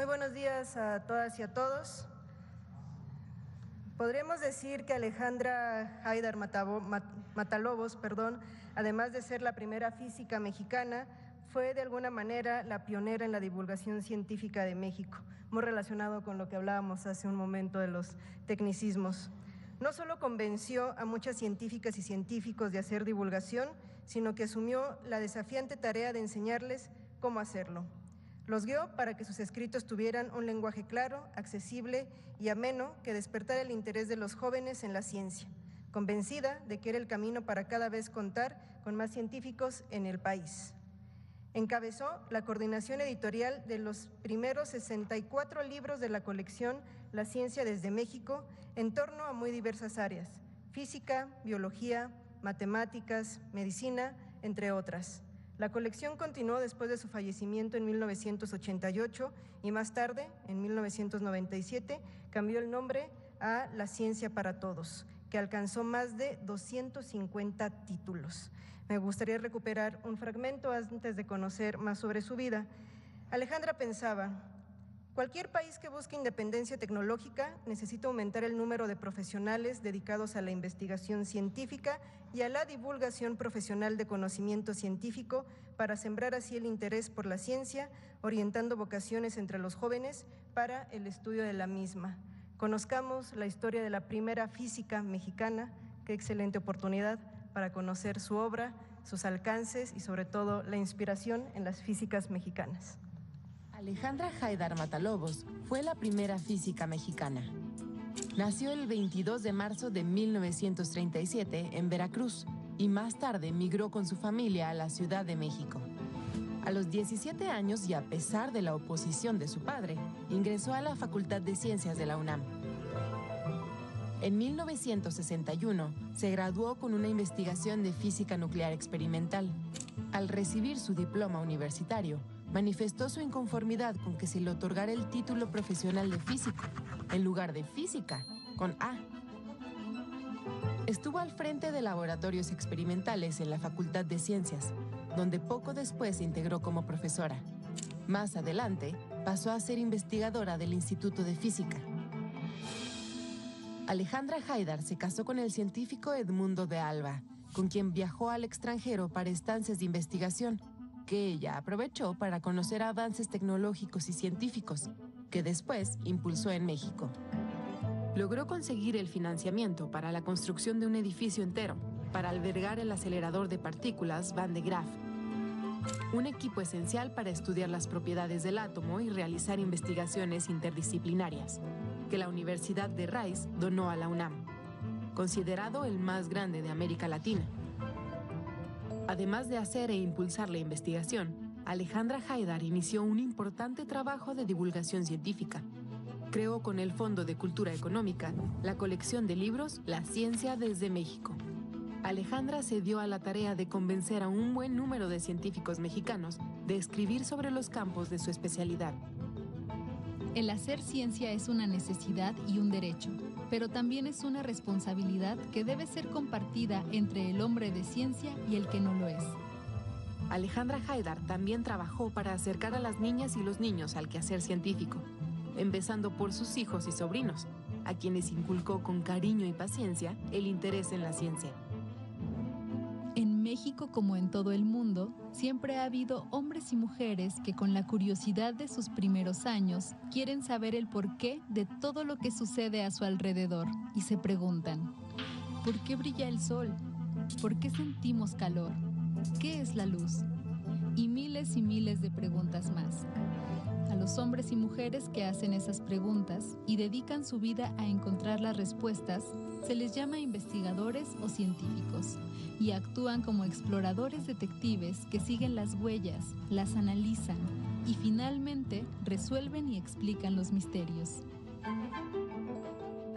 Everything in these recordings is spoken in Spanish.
Muy buenos días a todas y a todos. Podríamos decir que Alejandra Haydar Matalobos, además de ser la primera física mexicana, fue de alguna manera la pionera en la divulgación científica de México, muy relacionado con lo que hablábamos hace un momento de los tecnicismos. No solo convenció a muchas científicas y científicos de hacer divulgación, sino que asumió la desafiante tarea de enseñarles cómo hacerlo. Los guió para que sus escritos tuvieran un lenguaje claro, accesible y ameno que despertara el interés de los jóvenes en la ciencia, convencida de que era el camino para cada vez contar con más científicos en el país. Encabezó la coordinación editorial de los primeros 64 libros de la colección La Ciencia desde México en torno a muy diversas áreas: física, biología, matemáticas, medicina, entre otras. La colección continuó después de su fallecimiento en 1988 y más tarde, en 1997, cambió el nombre a La Ciencia para Todos, que alcanzó más de 250 títulos. Me gustaría recuperar un fragmento antes de conocer más sobre su vida. Alejandra pensaba: cualquier país que busque independencia tecnológica necesita aumentar el número de profesionales dedicados a la investigación científica y a la divulgación profesional de conocimiento científico para sembrar así el interés por la ciencia, orientando vocaciones entre los jóvenes para el estudio de la misma. Conozcamos la historia de la primera física mexicana. Qué excelente oportunidad para conocer su obra, sus alcances y sobre todo la inspiración en las físicas mexicanas. Alejandra Haydar Matalobos fue la primera física mexicana. Nació el 22 de marzo de 1937 en Veracruz y más tarde migró con su familia a la Ciudad de México. A los 17 años y a pesar de la oposición de su padre, ingresó a la Facultad de Ciencias de la UNAM. En 1961 se graduó con una investigación de física nuclear experimental. Al recibir su diploma universitario, manifestó su inconformidad con que se le otorgara el título profesional de físico, en lugar de física, con A. Estuvo al frente de laboratorios experimentales en la Facultad de Ciencias, donde poco después se integró como profesora. Más adelante, pasó a ser investigadora del Instituto de Física. Alejandra Haydar se casó con el científico Edmundo de Alba, con quien viajó al extranjero para estancias de investigación, que ella aprovechó para conocer avances tecnológicos y científicos, que después impulsó en México. Logró conseguir el financiamiento para la construcción de un edificio entero, para albergar el acelerador de partículas Van de Graaff, un equipo esencial para estudiar las propiedades del átomo y realizar investigaciones interdisciplinarias, que la Universidad de Rice donó a la UNAM, considerado el más grande de América Latina. Además de hacer e impulsar la investigación, Alejandra Haydar inició un importante trabajo de divulgación científica. Creó con el Fondo de Cultura Económica la colección de libros La Ciencia desde México. Alejandra se dio a la tarea de convencer a un buen número de científicos mexicanos de escribir sobre los campos de su especialidad. El hacer ciencia es una necesidad y un derecho, pero también es una responsabilidad que debe ser compartida entre el hombre de ciencia y el que no lo es. Alejandra Haydar también trabajó para acercar a las niñas y los niños al quehacer científico, empezando por sus hijos y sobrinos, a quienes inculcó con cariño y paciencia el interés en la ciencia. En México, como en todo el mundo, siempre ha habido hombres y mujeres que con la curiosidad de sus primeros años quieren saber el porqué de todo lo que sucede a su alrededor y se preguntan: ¿por qué brilla el sol? ¿Por qué sentimos calor? ¿Qué es la luz? Y miles de preguntas más. A los hombres y mujeres que hacen esas preguntas y dedican su vida a encontrar las respuestas, se les llama investigadores o científicos, y actúan como exploradores detectives que siguen las huellas, las analizan y finalmente resuelven y explican los misterios.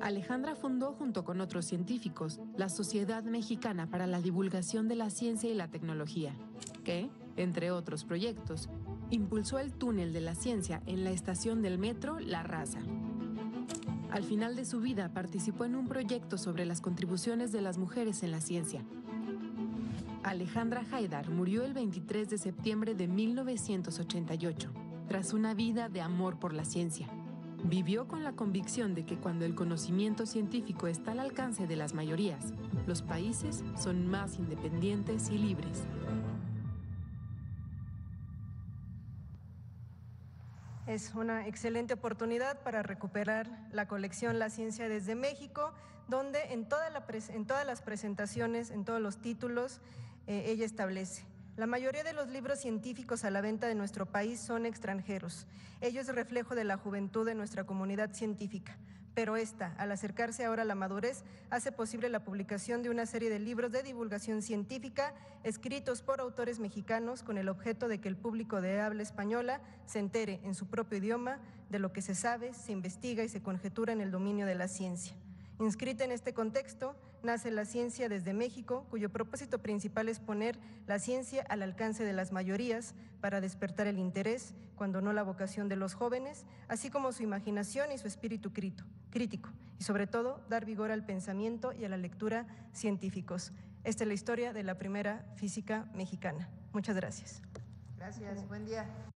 Alejandra fundó junto con otros científicos la Sociedad Mexicana para la Divulgación de la Ciencia y la Tecnología, que, entre otros proyectos, impulsó el túnel de la ciencia en la estación del metro La Raza. Al final de su vida participó en un proyecto sobre las contribuciones de las mujeres en la ciencia. Alejandra Haydar murió el 23 de septiembre de 1988, tras una vida de amor por la ciencia. Vivió con la convicción de que cuando el conocimiento científico está al alcance de las mayorías, los países son más independientes y libres. Es una excelente oportunidad para recuperar la colección La Ciencia desde México, donde en todas las presentaciones, en todos los títulos, ella establece: la mayoría de los libros científicos a la venta de nuestro país son extranjeros. Ello es reflejo de la juventud de nuestra comunidad científica, pero esta, al acercarse ahora a la madurez, hace posible la publicación de una serie de libros de divulgación científica escritos por autores mexicanos con el objeto de que el público de habla española se entere en su propio idioma de lo que se sabe, se investiga y se conjetura en el dominio de la ciencia. Inscrita en este contexto, nace La Ciencia desde México, cuyo propósito principal es poner la ciencia al alcance de las mayorías para despertar el interés, cuando no la vocación de los jóvenes, así como su imaginación y su espíritu crítico, y sobre todo dar vigor al pensamiento y a la lectura científicos. Esta es la historia de la primera física mexicana. Muchas gracias. Gracias, buen día.